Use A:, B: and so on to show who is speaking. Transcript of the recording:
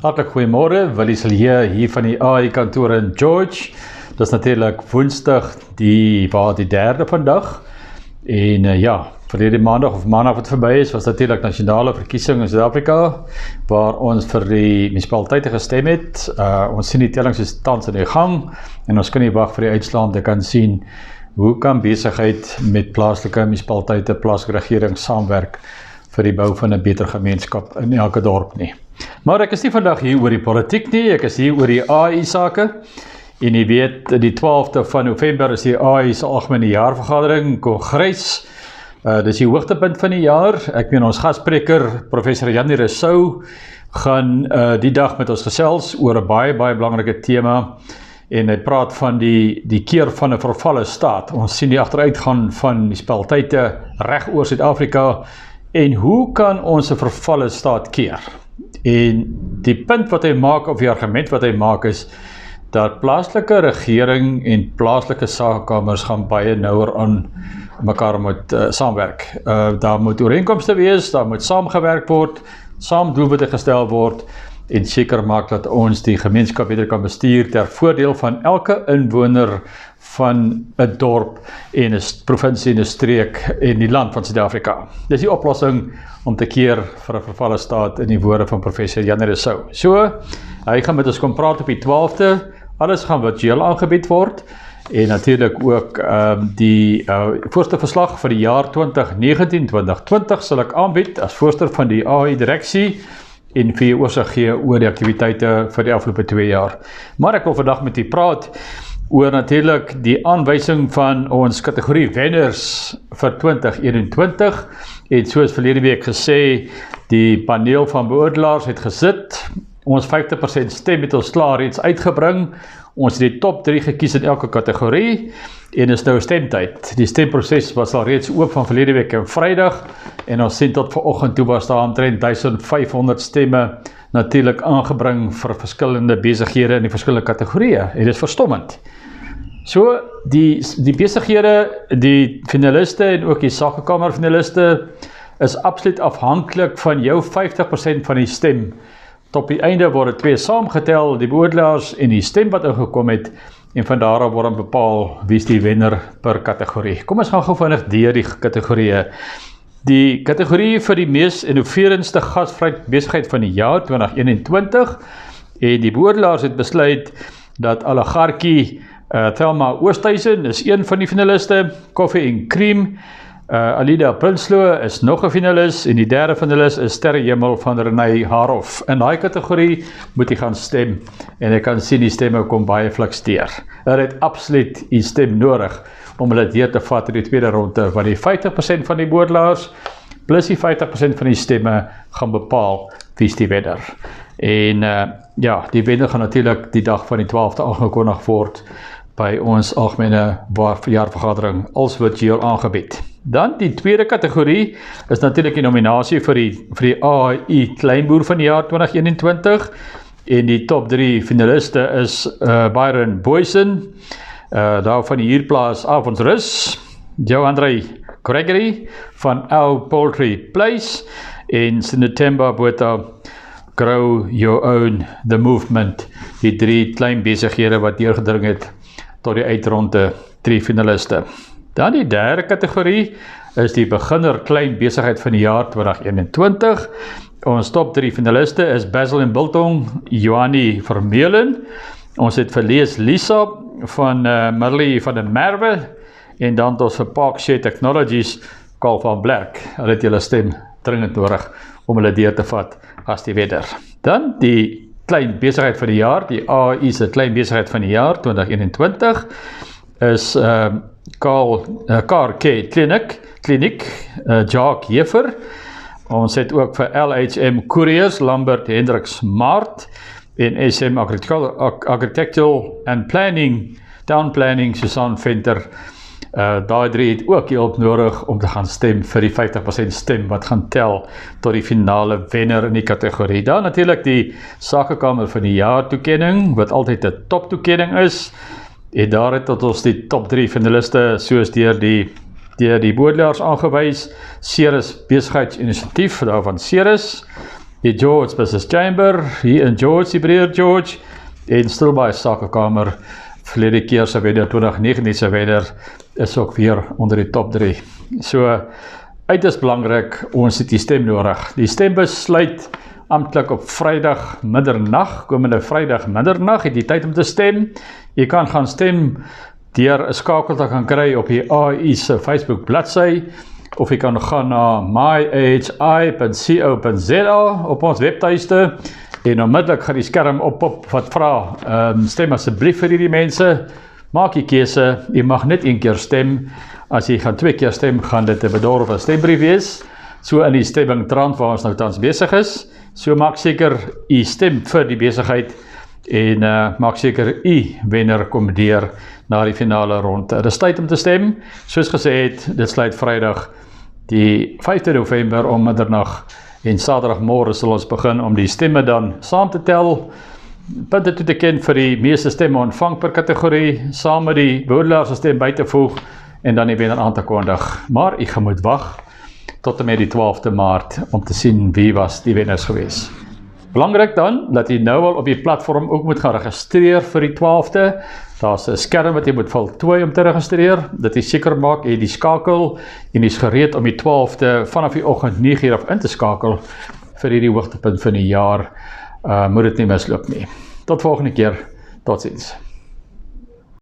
A: Hartlik goeiemôre, Willie Silje hier van die AI kantoor in George. Dis natuurlik Woensdag, die 3de vandag. En verlede maandag of maandag wat verby is, was natuurlik nasionale verkiesing in Suid-Afrika, waar ons vir die munisipaliteite gestem het. Ons sien die tellings is tans in die gang, en ons kan nie wag vir die uitslae om te kan sien hoe kan besigheid met plaaslike munisipaliteite, plaaslike regering saamwerk vir die bou van 'n beter gemeenskap in elke dorp nie. Maar ek is nie vandag hier oor die politiek nie, ek is hier oor die AI sake. En jy weet, die 12de van November is die AI se algemene jaarvergadering, kongres. Dis die hoogtepunt van die jaar. Ek meen ons gasspreker, professor Janie Rousseau, gaan die dag met ons gesels oor 'n baie belangrike tema. En hy praat van die keer van 'n vervalle staat. Ons sien die agteruitgaan van munisipaliteite reg oor Suid-Afrika. En hoe kan ons 'n vervalle staat keer? En die punt wat hy maak, of die argument wat hy maak, is dat plaaslike regering en plaaslike sakekamers gaan baie nouer aan mekaar moet saamwerk. Daar moet ooreenkomste wees, daar moet saamgewerk word, saam doelwitte gestel word, en seker maak dat ons die gemeenskap beter kan bestuur ter voordeel van elke inwoner van 'n dorp en 'n provinsie en 'n streek en die land van Suid-Afrika. Dis die oplossing om te keer vir 'n vervalle staat in die woorde van professor Janie Rousseau. So, hy gaan met ons kom praat op die 12de, alles gaan virtueel aangebied word, en natuurlik ook die voorste verslag vir die jaar 2019-2020 sal ek aanbied as voorsteur van die AI direksie, en vir jou oorsig gee oor die aktiwiteite vir die afgelope 2 jaar. Maar ek wil vandag met u praat oor natuurlik die aanwysing van ons kategorie wenners vir 2021, en soos verlede week gesê, die paneel van beoordelaars het gesit, ons 50% stem het ons klaar reeds uitgebring, ons het die top 3 gekies in elke kategorie, en is nou stemtyd. Die stemproses was al reeds oop van verlede week en Vrydag, en ons sien tot vanoggend toe was daar omtrent 1500 stemme natuurlik aangebring vir verskillende besighede in die verskillende kategorieë. En dit is verstommend. So, die besighede, die finaliste en ook die sakekamer finaliste is absoluut afhanklik van jou 50% van die stem. Tot die einde word 2 saamgetel, die beoordelaars en die stem wat ingekom het, en van daar af word bepaal wie is die wenner per kategorie. Kom ons gaan gou vinnig deur die kategorieë. Die kategorie vir die mees innoverendste gasvry besigheid van die jaar 2021, en die beoordelaars het besluit dat Oligarchie Thelma Oosthuizen is een van die finaliste, Koffie en Cream, Alida Prinsloo is nog 'n finalis, en die 3de finalis is Sterrehemel van Renée Harof. In daai kategorie moet jy gaan stem, en jy kan sien die stemme kom baie fliks deur. Het absoluut die stem nodig om hulle deur te vat in die tweede ronde, want die 50% van die beoordelaars plus die 50% van die stemme gaan bepaal wie is die wenner. En die wenner gaan natuurlik die dag van die 12de aangekondig word by ons algemene jaarvergadering als virtueel aangebied. Dan die tweede kategorie is natuurlik die nominasie vir die AI kleinboer van die jaar 2021, en die top 3 finaliste is Byron Boysen, daar van die huurplaas Avondsrus, Joe-André Gregory van Our Poultry Place, en Sinetemba Botha, Grow Your Own, The Movement, die 3 klein besighede wat deurgedring het tot die uitronde 3 finaliste. Dan die 3de kategorie is die beginner klein besigheid van die jaar 2021. Ons top 3 finaliste is Basil en Biltong, Joanie Vermeulen, ons het verlees Lisa van Marley van der Merwe, en dan ons vir Parkshare Technologies, Carl van Blerk. Hulle het julle stem dringend nodig om hulle deur te vat as die wenner. Dan die klein besigheid van die jaar, die AI se klein besigheid van die jaar 2021, is Car Care Clinic, Jacques Jefer. Ons het ook vir LHM Couriers, Lambert Hendriks Maart, en SM Architectural and Planning, Town Planning, Susan Venter. Daai 3 het ook hulp nodig om te gaan stem vir die 50% stem wat gaan tel tot die finale wenner in die kategorie. Dan natuurlik die Sakekamer van die jaar toekenning, wat altyd 'n top toekenning is, en daar het tot ons die top 3 finaliste soos deur die beoordelaars aangewys. Ceres Besigheidsinisiatief, daarvan Ceres, die George Business Chamber, hier in George, die Breer George, en Stilbaai Sakekamer, verlede keer se wenner, 2019 se wenner, is ook weer onder die top 3. So, uiters belangrik, ons het die stem nodig. Die stembus sluit amptelik op Vrydag middernag, komende Vrydag middernag, het jy tyd om te stem. Jy kan gaan stem deur 'n skakel te gaan kry op die AI se Facebook bladsy, of jy kan gaan na myahi.co.za op ons webtuiste, en onmiddellik gaan die skerm op wat vra, stem asseblief vir hierdie mense, maak die keuse, jy mag net een keer stem, as jy gaan 2 keer stem, gaan dit 'n bedorwe stembrief wees, so in die stemming trant waar ons nou tans besig is, so maak seker, jy stem vir die besigheid, en maak seker, jy wenner kom deur na die finale ronde. Dit is tyd om te stem, soos gesê het, dit sluit Vrydag, die 5de November om middernag, en Saterdagmôre sal ons begin om die stemme dan saam te tel, punte toe te ken vir die meeste stemme ontvang per kategorie, saam met die beoordelaars se stem by te voeg, en dan die wenner aan te kondig. Maar ek moet wag tot en met die 12de Maart om te sien wie was die wenners gewees. Belangrik dan, dat jy nou al op die platform ook moet gaan registreer vir die 12de. Daar's 'n skerm wat jy moet voltooi om te registreer. Dit is seker maak jy die skakel en jy is gereed om die 12de vanaf die oggend 9:00 af in te skakel vir hierdie hoogtepunt van die jaar. Moet dit nie misloop nie. Tot volgende keer. Totsiens.